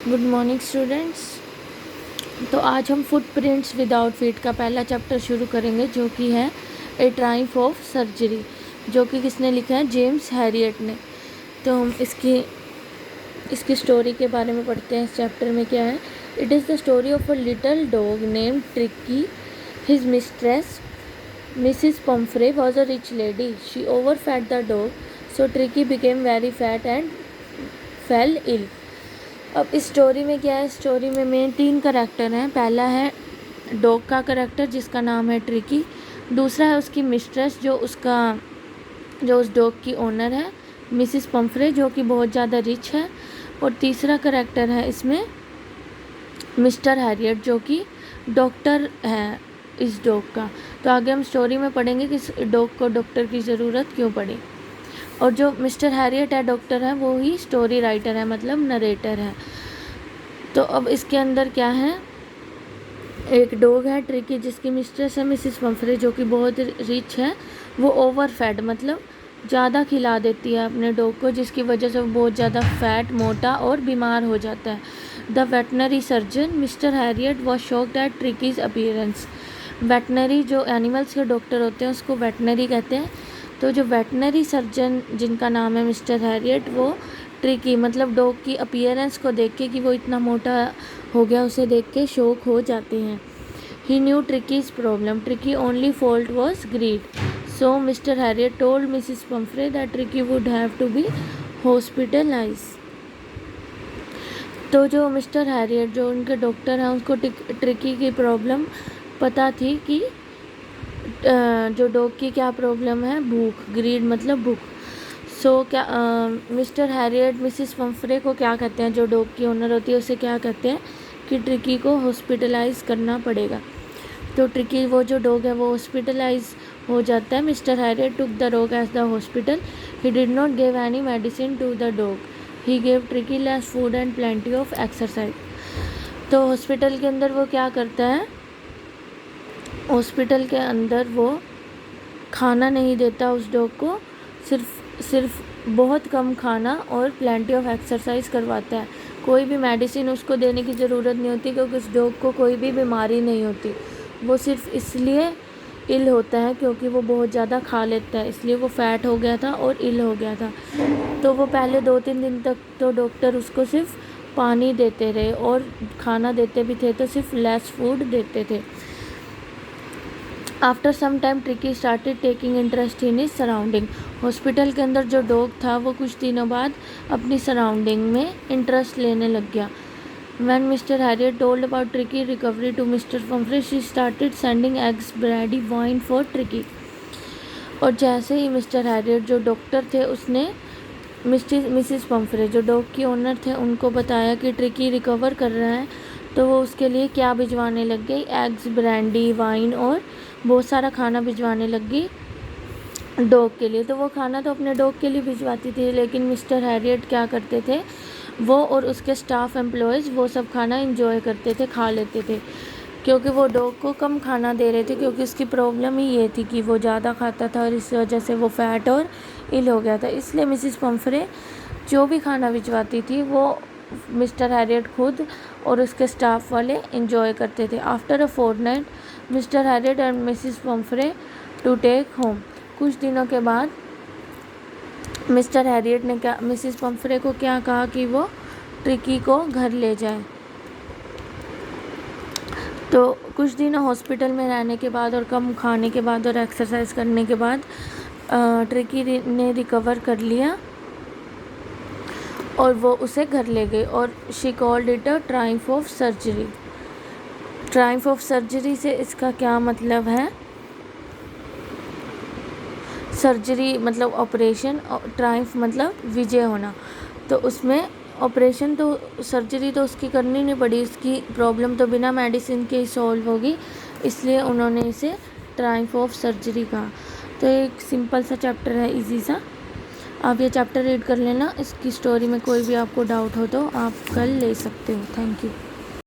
Good morning students. तो आज हम फुटप्रिंट्स विदाउट फीट का पहला चैप्टर शुरू करेंगे, जो कि है ए ट्रायम्फ ऑफ सर्जरी, जो कि किसने लिखा है? जेम्स हैरियट ने। तो हम इसकी स्टोरी के बारे में पढ़ते हैं। इस चैप्टर में क्या है? It is the story of a little dog named Tricki. His mistress Mrs Pumphrey was a rich lady. She overfed the dog, so Tricki became very fat and fell ill. अब इस story में क्या है? Story में main 3 character हैं। पहला है dog का करैक्टर, जिसका नाम है ट्रिकी। दूसरा है उसकी मिस्ट्रेस, जो उस डॉग की ओनर है, मिसिस पम्फ्रे, जो कि बहुत ज़्यादा रिच है। और तीसरा करैक्टर है इसमें मिस्टर हैरियट, जो कि डॉक्टर है इस डॉग का। तो आगे हम स्टोरी में पढ़ेंगे कि इस डॉग को डॉक्टर की ज़रूरत क्यों पड़ी। और जो मिस्टर हैरियट है, डॉक्टर है, वो ही स्टोरी राइटर है, मतलब नरेटर है। तो अब इसके अंदर क्या है? एक डॉग है ट्रिकी, जिसकी मिस्ट्रेस है मिसिस पम्फ्रे, जो कि बहुत रिच है। वो ओवरफेड, मतलब ज़्यादा खिला देती है अपने डॉग को, जिसकी वजह से वो बहुत ज़्यादा फैट, मोटा और बीमार हो जाता है. The veterinary surgeon Mr Herriot was shocked at Tricki's appearance. Veterinary, जो एनिमल्स के डॉक्टर होते हैं, उसको वेटनरी कहते हैं. तो जो वेटनरी सर्जन, जिनका नाम है मिस्टर हैरियट, वो ट्रिकी मतलब डॉग की अपीयरेंस को देख के, कि वो इतना मोटा हो गया, उसे देख के शॉक हो जाते हैं. He knew Tricki's problem. Tricki only fault was greed. So Mr Herriot told Mrs Pumphrey that Tricki would have to be hospitalise. तो जो मिस्टर हैरियट, जो उनके डॉक्टर हैं, उनको ट्रिकी की प्रॉब्लम पता थी कि जो डॉग की क्या प्रॉब्लम है, भूख, ग्रीड मतलब भूख. सो क्या मिस्टर हैरियट मिसिस पम्फ्रे को क्या कहते हैं, जो डॉग की ओनर होती है, उसे क्या कहते हैं कि ट्रिकी को हॉस्पिटलाइज करना पड़ेगा. तो ट्रिकी, वो जो डॉग है, वो हॉस्पिटलाइज हो जाता है. Mr Herriot took the dog as the hospital. He did not give any medicine to the dog. He gave Tricki less food and plenty of exercise. तो हॉस्पिटल के अंदर वो क्या करता है? हॉस्पिटल के अंदर वो खाना नहीं देता उस डॉग को, सिर्फ बहुत कम खाना और प्लेंटी ऑफ एक्सरसाइज करवाता है. कोई भी मेडिसिन उसको देने की ज़रूरत नहीं होती, क्योंकि उस डॉग को कोई भी बीमारी नहीं होती. वो सिर्फ इसलिए इल होता है क्योंकि वो बहुत ज़्यादा खा लेता है, इसलिए वो फैट हो गया था और इल हो गया था. तो वो पहले 2-3 दिन तक तो डॉक्टर उसको सिर्फ पानी देते रहे, और खाना देते भी थे तो सिर्फ लेस फूड देते थे. After some time Tricki started taking interest in his surrounding. Hospital के अंदर जो डॉग था, वो कुछ दिनों बाद अपनी सराउंडिंग में इंटरेस्ट लेने लग गया. When Mr. Harriet told about Tricky recovery to Mr. Pumphrey, she started sending eggs, brandy, wine for Tricky. और जैसे ही मिस्टर हैरियट, जो डॉक्टर थे, उसने मिसिस पम्फ्रे, जो डॉग की ओनर थे, उनको बताया कि ट्रिकी रिकवर कर रहा है, तो वो उसके लिए क्या भिजवाने लग गई? एग्स, ब्रांडी, वाइन और बहुत सारा खाना भिजवाने लग गई डॉग के लिए. तो वो खाना तो अपने डॉग के लिए भिजवाती थी, लेकिन मिस्टर हैरियट क्या करते थे? वो और उसके स्टाफ एम्प्लॉयज़ वो सब खाना इंजॉय करते थे, खा लेते थे, क्योंकि वो डॉग को कम खाना दे रहे थे, क्योंकि उसकी प्रॉब्लम ही ये थी कि वो ज़्यादा खाता था और इस वजह से वो फैट और इल हो गया था. इसलिए मिसिस पम्फ्रे जो भी खाना भिजवाती थी, वो मिस्टर हैरियट खुद और उसके स्टाफ वाले इंजॉय करते थे. After a fortnight Mr Herriot and Mrs Pumphrey to take home. कुछ दिनों के बाद मिस्टर हैरियट ने क्या मिसिस पम्फ्रे को क्या कहा कि वो ट्रिकी को घर ले जाए. तो कुछ दिन हॉस्पिटल में रहने के बाद और कम खाने के बाद और एक्सरसाइज करने के बाद ट्रिकी ने रिकवर कर लिया, और वो उसे घर ले गई. और she called it a Triumph of surgery. Triumph of surgery से इसका क्या मतलब है? सर्जरी मतलब ऑपरेशन, ट्रायम्फ मतलब विजय होना. तो उसमें ऑपरेशन, तो सर्जरी तो उसकी करनी नहीं पड़ी, उसकी प्रॉब्लम तो बिना मेडिसिन के ही सॉल्व होगी, इसलिए उन्होंने इसे ट्रायम्फ ऑफ सर्जरी कहा. तो एक सिंपल सा चैप्टर है, इजी सा. आप ये चैप्टर रीड कर लेना. इसकी स्टोरी में कोई भी आपको डाउट हो तो आप कल ले सकते हो. Thank you.